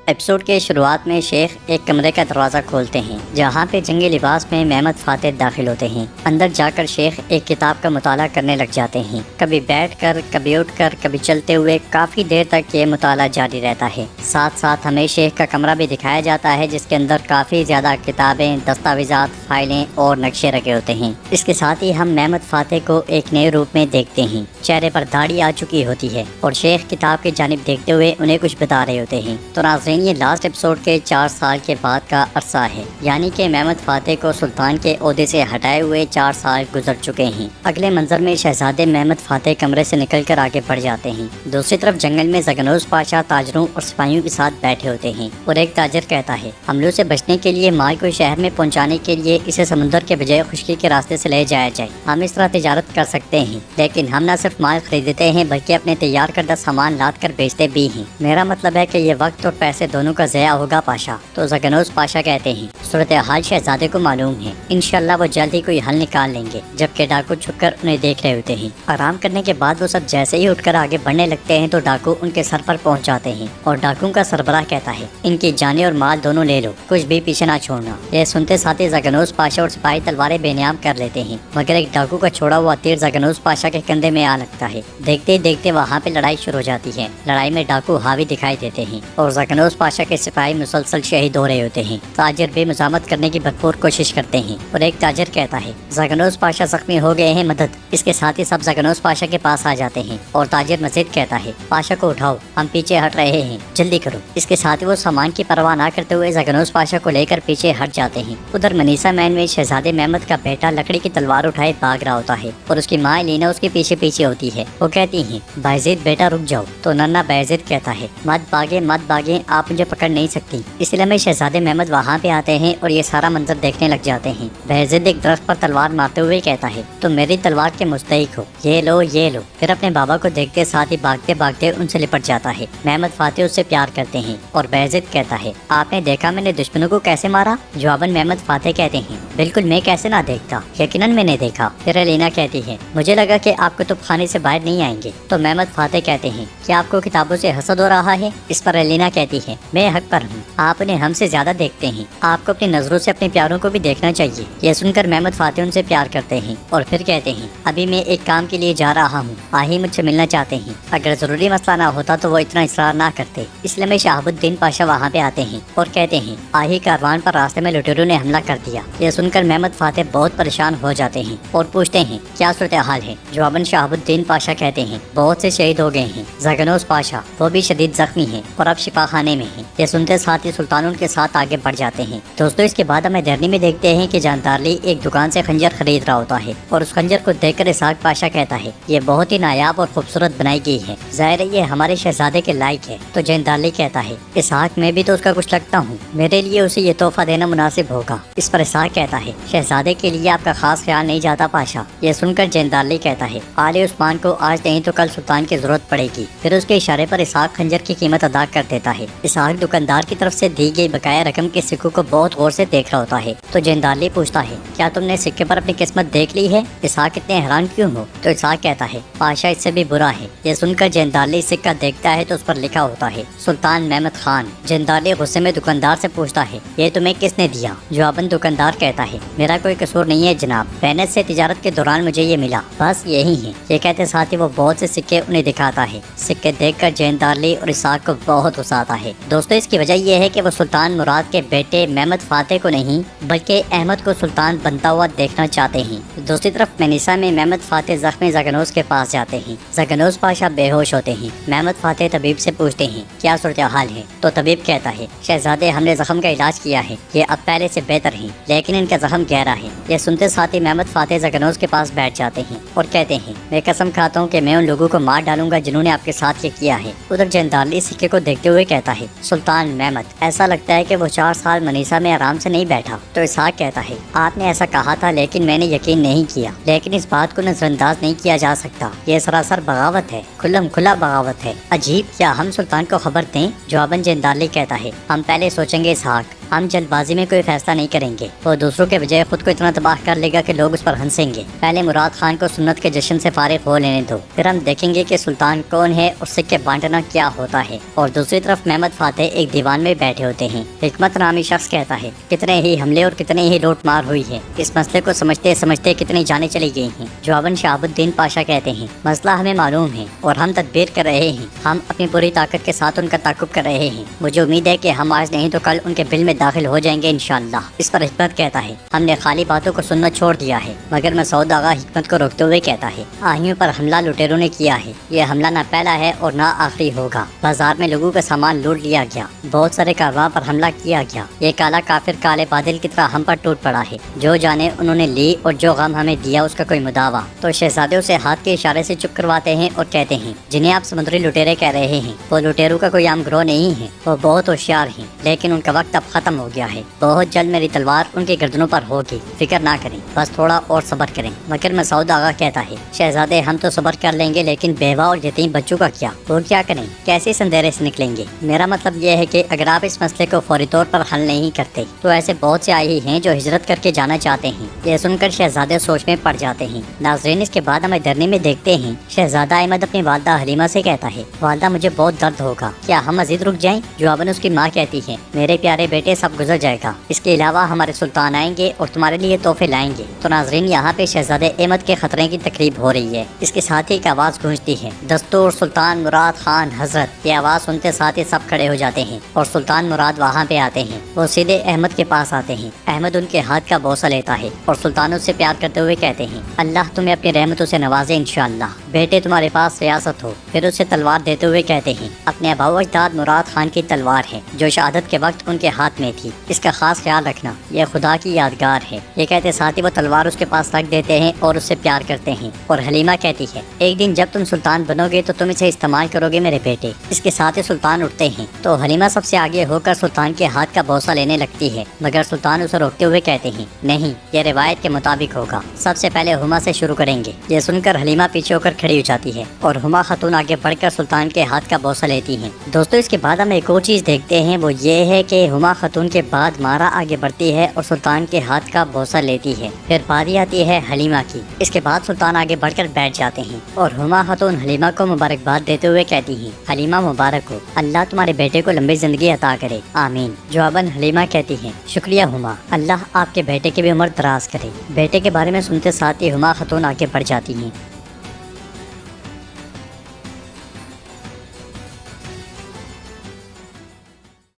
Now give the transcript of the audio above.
Episode کے شروعات میں شیخ ایک کمرے کا دروازہ کھولتے ہیں جہاں پہ جنگی لباس میں محمد فاتح داخل ہوتے ہیں۔ اندر جا کر شیخ ایک کتاب کا مطالعہ کرنے لگ جاتے ہیں، کبھی بیٹھ کر، کبھی اٹھ کر، کبھی چلتے ہوئے۔ کافی دیر تک یہ مطالعہ جاری رہتا ہے۔ ساتھ ساتھ ہمیں شیخ کا کمرہ بھی دکھایا جاتا ہے جس کے اندر کافی زیادہ کتابیں، دستاویزات، فائلیں اور نقشے رکھے ہوتے ہیں۔ اس کے ساتھ ہی ہم محمد فاتح کو ایک نئے روپ میں دیکھتے ہیں۔ چہرے پر داڑھی آ چکی ہوتی ہے اور شیخ کتاب کی جانب دیکھتے ہوئے انہیں کچھ بتا رہے ہوتے ہیں۔ تو ناظرین، یہ لاسٹ ایپیسوڈ کے 4 سال کے بعد کا عرصہ ہے، یعنی کہ محمد فاتح کو سلطان کے عہدے سے ہٹائے ہوئے 4 سال گزر چکے ہیں۔ اگلے منظر میں شہزادے محمد فاتح کمرے سے نکل کر آگے بڑھ جاتے ہیں۔ دوسری طرف جنگل میں زگنوز پاشا تاجروں اور سپاہیوں کے ساتھ بیٹھے ہوتے ہیں اور ایک تاجر کہتا ہے، حملوں سے بچنے کے لیے مال کو شہر میں پہنچانے کے لیے اسے سمندر کے بجائے خشکی کے راستے سے لے جایا جائے۔ ہم اس طرح تجارت کر سکتے ہیں، لیکن ہم نہ صرف مال خریدتے ہیں بلکہ اپنے تیار کردہ سامان لاد کر بیچتے بھی ہیں۔ میرا مطلب ہے کہ یہ وقت اور پیسے دونوں کا ضیاع ہوگا پاشا۔ تو زگنوز پاشا کہتے ہیں، صورتحال شہزادے کو معلوم ہے، انشاءاللہ وہ جلد ہی کوئی حل نکال لیں گے۔ جبکہ ڈاکو چھپ کر انہیں دیکھ رہے ہوتے ہیں۔ آرام کرنے کے بعد وہ سب جیسے ہی اٹھ کر آگے بڑھنے لگتے ہیں تو ڈاکو ان کے سر پر پہنچ جاتے ہیں اور ڈاکو کا سربراہ کہتا ہے، ان کی جانیں اور مال دونوں لے لو، کچھ بھی پیچھے نہ چھوڑنا۔ یہ سنتے ساتھ ہی زگنوز پاشا اور سپاہی تلواریں بے نیام کر لیتے ہیں، مگر ایک ڈاکو کا چھوڑا ہوا تیر زگنوز پاشا کے کندھے میں آ لگتا ہے۔ دیکھتے ہی دیکھتے وہاں پہ لڑائی شروع ہو جاتی ہے۔ لڑائی میں ڈاکو حاوی دکھائی دیتے ہیں اور زگنوز پاشا کے سپاہی مسلسل شہید ہو رہے ہوتے ہیں۔ تاجر بھی مزاحمت کرنے کی بھرپور کوشش کرتے ہیں اور ایک تاجر کہتا ہے، زگنوز پاشا زخمی ہو گئے ہیں، مدد۔ اس کے ساتھ ہی سب زگنوز پاشا کے پاس آ جاتے ہیں اور تاجر مزید کہتا ہے، پاشا کو اٹھاؤ، ہم پیچھے ہٹ رہے ہیں، جلدی کرو۔ اس کے ساتھ ہی وہ سامان کی پرواہ نہ کرتے ہوئے زگنوز پاشا کو لے کر پیچھے ہٹ جاتے ہیں۔ ادھر منیسا مین میں شہزادے محمد کا بیٹا لکڑی کی تلوار اٹھائے بھاگ رہا ہوتا ہے اور اس کی ماں لینا اس کے پیچھے پیچھے ہوتی ہے۔ وہ کہتی ہیں، بایزید بیٹا رک جاؤ۔ تو ننا بایزید کہتا ہے، مت بھاگیں مت بھاگیں، آپ مجھے پکڑ نہیں سکتی۔ اس لیے میں شہزادے محمد وہاں پہ آتے ہیں اور یہ سارا منظر دیکھنے لگ جاتے ہیں۔ بایزید ایک درخت پر تلوار مارتے ہوئے کہتا ہے، تم میری تلوار کے مستحق ہو، یہ لو یہ لو۔ پھر اپنے بابا کو دیکھتے ساتھ ہی بھاگتے بھاگتے ان سے لپٹ جاتا ہے۔ محمد فاتح اس سے پیار کرتے ہیں اور بایزید کہتا ہے، آپ نے دیکھا میں نے دشمنوں کو کیسے مارا؟ جواباً محمد فاتح کہتے ہیں، بالکل، میں کیسے نہ دیکھتا، یقیناً میں نے دیکھا۔ پھر الینا کہتی ہے، مجھے لگا کہ آپ کتب خانے سے باہر نہیں آئیں گے۔ تو محمد فاتح کہتے ہیں، کیا آپ کو کتابوں سے حسد ہو رہا ہے؟ اس پر الینا کہتی ہے، میں حق پر ہوں، آپ انہیں ہم سے زیادہ دیکھتے ہیں، آپ کو اپنی نظروں سے اپنے پیاروں کو بھی دیکھنا چاہیے۔ یہ سن کر محمد فاتح ان سے پیار کرتے ہیں اور پھر کہتے ہیں، ابھی میں ایک کام کے لیے جا رہا ہوں، آہی مجھ سے ملنا چاہتے ہیں۔ اگر ضروری مسئلہ نہ ہوتا تو وہ اتنا اصرار نہ کرتے۔ اس لیے میں شہاب الدین پاشا وہاں پہ آتے ہیں اور کہتے ہیں، آہی کاروان پر راستے میں لٹیروں نے حملہ کر دیا۔ یہ سن کر محمد فاتح بہت پریشان ہو جاتے ہیں اور پوچھتے ہیں، کیا صورتحال ہے؟ جواباً شہاب الدین پاشا کہتے ہیں، بہت سے شہید ہو گئے ہیں، زگنوز پاشا وہ بھی شدید زخمی ہیں اور اب شفا خانے میں ہیں۔ یہ سنتے ساتھ ہی سلطان ان کے ساتھ آگے بڑھ جاتے ہیں۔ دوستو، اس کے بعد ہمیں دہلی میں دیکھتے ہیں کہ جاندارلی ایک دکان سے خنجر خرید رہا ہوتا ہے اور اس خنجر کو دیکھ کر اسحاق پاشا کہتا ہے، یہ بہت ہی نایاب اور خوبصورت بنائی گئی ہے، ظاہر ہے یہ ہمارے شہزادے کے لائق ہے۔ تو جاندارلی کہتا ہے، اسحاق میں بھی تو اس کا کچھ لگتا ہوں، میرے لیے اسے یہ تحفہ دینا مناسب ہوگا۔ اس پر اسحاق کہتا ہے، شہزادے کے لیے آپ کا خاص خیال نہیں جاتا پاشا۔ یہ سن کر جاندارلی کہتا ہے، آل عثمان کو آج نہیں تو کل سلطان کی ضرورت پڑے گی۔ پھر اس کے اشارے پر اسحاق خنجر کی قیمت ادا کر دیتا ہے۔ اسحاق دکاندار کی طرف سے دی گئی بقایا رقم کے سکوں کو بہت غور سے دیکھ رہا ہوتا ہے۔ تو جاندارلی پوچھتا ہے، کیا تم نے سکے پر اپنی قسمت دیکھ لی ہے؟ اسحاق اتنے حیران کیوں ہو؟ تو اسحاق کہتا ہے، پاشا اس سے بھی برا ہے۔ یہ سن کر جاندارلی سکہ دیکھتا ہے تو اس پر لکھا ہوتا ہے، سلطان محمد خان۔ جاندارلی غصے میں دکاندار سے پوچھتا ہے، یہ تمہیں کس نے دیا؟ جواباً دکاندار کہتا ہے، میرا کوئی قصور نہیں ہے جناب، محنت سے تجارت کے دوران مجھے یہ ملا، بس یہی ہے۔ یہ کہتے ساتھ ہی وہ بہت سے سکے انہیں دکھاتا ہے۔ سکے دیکھ کر جاندارلی اور اسحاق کو بہت غصہ آتا ہے۔ دوستو، اس کی وجہ یہ ہے کہ وہ سلطان مراد کے بیٹے محمد فاتح کو نہیں بلکہ احمد کو سلطان بنتا ہوا دیکھنا چاہتے ہیں۔ دوسری طرف منیسا میں محمد فاتح زخمی زگنوز کے پاس جاتے ہیں۔ زگنوز پاشا بے ہوش ہوتے ہیں۔ محمد فاتح طبیب سے پوچھتے ہیں، کیا صورتحال ہے؟ تو طبیب کہتا ہے، شہزادے ہم نے زخم کا علاج کیا ہے، یہ اب پہلے سے بہتر ہیں، لیکن ان کا زخم گہرا ہے۔ یہ سنتے ساتھ ہی محمد فاتح زگنوز کے پاس بیٹھ جاتے ہیں اور کہتے ہیں، میں قسم کھاتا ہوں کہ میں ان لوگوں کو مار ڈالوں گا جنہوں نے آپ کے ساتھ یہ کیا ہے۔ ادھر جاندارلی سکے کو دیکھتے ہوئے کہتا ہے، سلطان محمد، ایسا لگتا ہے کہ وہ 4 سال منیسا میں آرام سے نہیں بیٹھا۔ تو اسحاق کہتا ہے، آپ نے ایسا کہا تھا لیکن میں نے یقین نہیں کیا، لیکن اس بات کو نظر انداز نہیں کیا جا سکتا، یہ سراسر بغاوت ہے، کھلم کھلا بغاوت ہے۔ عجیب، کیا ہم سلطان کو خبر دیں؟ جواباً جاندارلی کہتا ہے، ہم پہلے سوچیں گے اسحاق، ہم جلد بازی میں کوئی فیصلہ نہیں کریں گے، وہ دوسروں کے بجائے خود کو اتنا تباہ کر لے گا کہ لوگ اس پر ہنسیں گے۔ پہلے مراد خان کو سنت کے جشن سے فارغ ہو لینے دو، پھر ہم دیکھیں گے کہ سلطان کون ہے اور سکے بانٹنا کیا ہوتا ہے۔ اور دوسری طرف محمد فاتح ایک دیوان میں بیٹھے ہوتے ہیں۔ حکمت نامی شخص کہتا ہے کتنے ہی حملے اور کتنے ہی لوٹ مار ہوئی ہے، اس مسئلے کو سمجھتے سمجھتے کتنی جانیں چلی گئی ہیں۔ جواباً شہاب الدین پاشا کہتے ہیں مسئلہ ہمیں معلوم ہے اور ہم تدبیر کر رہے ہیں، ہم اپنی پوری طاقت کے ساتھ ان کا تعاقب کر رہے ہیں۔ مجھے امید ہے کہ ہم آج نہیں تو کل ان کے بل میں داخل ہو جائیں گے انشاءاللہ۔ اس پر حکمت کہتا ہے ہم نے خالی باتوں کو سننا چھوڑ دیا ہے، مگر مسعود آغا حکمت کو روکتے ہوئے کہتا ہے آہیوں پر حملہ لٹیروں نے کیا ہے، یہ حملہ نہ پہلا ہے اور نہ آخری ہوگا۔ بازار میں لوگوں کا سامان لوٹ لیا گیا، بہت سارے کارواں پر حملہ کیا گیا، یہ کالا کافر کالے بادل کی طرح ہم پر ٹوٹ پڑا ہے، جو جانے انہوں نے لی اور جو غم ہمیں دیا اس کا کوئی مداوع۔ تو شہزادوں سے ہاتھ کے اشارے سے چپ کرواتے ہیں اور کہتے ہیں جنہیں آپ سمندری لٹیرے کہہ رہے ہیں وہ لٹیروں کا کوئی عام گروہ نہیں ہے، وہ بہت ہوشیار ہیں، لیکن ان کا وقت اب ختم ہو گیا ہے، بہت جلد میری تلوار ان کی گردنوں پر ہوگی، فکر نہ کریں، بس تھوڑا اور صبر کریں۔ مگر مسعود آغا کہتا ہے شہزادے ہم تو صبر کر لیں گے، لیکن بیوہ اور یتیم بچوں کا کیا، وہ کیا کریں، کیسے اس اندھیرے سے نکلیں گے؟ میرا مطلب یہ ہے کہ اگر آپ اس مسئلے کو فوری طور پر حل نہیں کرتے تو ایسے بہت سے آئی ہیں جو ہجرت کر کے جانا چاہتے ہیں۔ یہ سن کر شہزادے سوچ میں پڑ جاتے ہیں۔ ناظرین اس کے بعد ہم دھرنے میں دیکھتے ہیں شہزادہ احمد اپنی والدہ حلیمہ سے کہتا ہے والدہ مجھے بہت درد ہوگا، کیا ہم مزید رک جائیں؟ جواباً اس کی ماں کہتی ہے میرے پیارے بیٹے سب گزر جائے گا، اس کے علاوہ ہمارے سلطان آئیں گے اور تمہارے لیے تحفے لائیں گے۔ تو ناظرین یہاں پہ شہزادے احمد کے خطرے کی تقریب ہو رہی ہے، اس کے ساتھ ہی ایک آواز گونجتی ہے دستور سلطان مراد خان حضرت۔ یہ آواز سنتے ساتھ ہی سب کھڑے ہو جاتے ہیں اور سلطان مراد وہاں پہ آتے ہیں، وہ سیدھے احمد کے پاس آتے ہیں۔ احمد ان کے ہاتھ کا بوسہ لیتا ہے اور سلطانوں سے پیار کرتے ہوئے کہتے ہیں اللہ تمہیں اپنی رحمتوں سے نوازے انشاءاللہ، بیٹے تمہارے پاس ریاست ہو۔ پھر اسے تلوار دیتے ہوئے کہتے ہیں اپنے آباء و اجداد مراد خان کی تلوار ہے جو شہادت کے وقت ان کے ہاتھ میں تھی، اس کا خاص خیال رکھنا، یہ خدا کی یادگار ہے۔ یہ کہتے ساتھ ہی وہ تلوار اس کے پاس رکھ دیتے ہیں اور اس سے پیار کرتے ہیں۔ اور حلیمہ کہتی ہے ایک دن جب تم سلطان بنو گے تو تم اسے استعمال کرو گے میرے بیٹے۔ اس کے ساتھ ہی سلطان اٹھتے ہیں تو حلیمہ سب سے آگے ہو کر سلطان کے ہاتھ کا بوسہ لینے لگتی ہے، مگر سلطان اسے روکتے ہوئے کہتے ہیں نہیں، یہ روایت کے مطابق ہوگا، سب سے پہلے ہما سے شروع کریں گے۔ یہ سن کر حلیمہ پیچھے ہو کر کھڑی ہو جاتی ہے اور ہما خاتون آگے بڑھ کر سلطان کے ہاتھ کا بوسہ لیتی ہیں۔ دوستو اس کے بعد ہم ایک اور چیز دیکھتے ہیں، وہ یہ ہے کہ ہما خاتون کے بعد مارا آگے بڑھتی ہے اور سلطان کے ہاتھ کا بوسہ لیتی ہے، پھر باری آتی ہے حلیمہ کی۔ اس کے بعد سلطان آگے بڑھ کر بیٹھ جاتے ہیں اور ہما خاتون حلیمہ کو مبارکباد دیتے ہوئے کہتی ہیں حلیمہ مبارک ہو، اللہ تمہارے بیٹے کو لمبی زندگی عطا کرے، آمین۔ جواباً حلیمہ کہتی ہیں شکریہ ہما، اللہ آپ کے بیٹے کی بھی عمر دراز کرے۔ بیٹے کے بارے میں سنتے ساتھ ہی ہما خاتون آگے بڑھ جاتی ہیں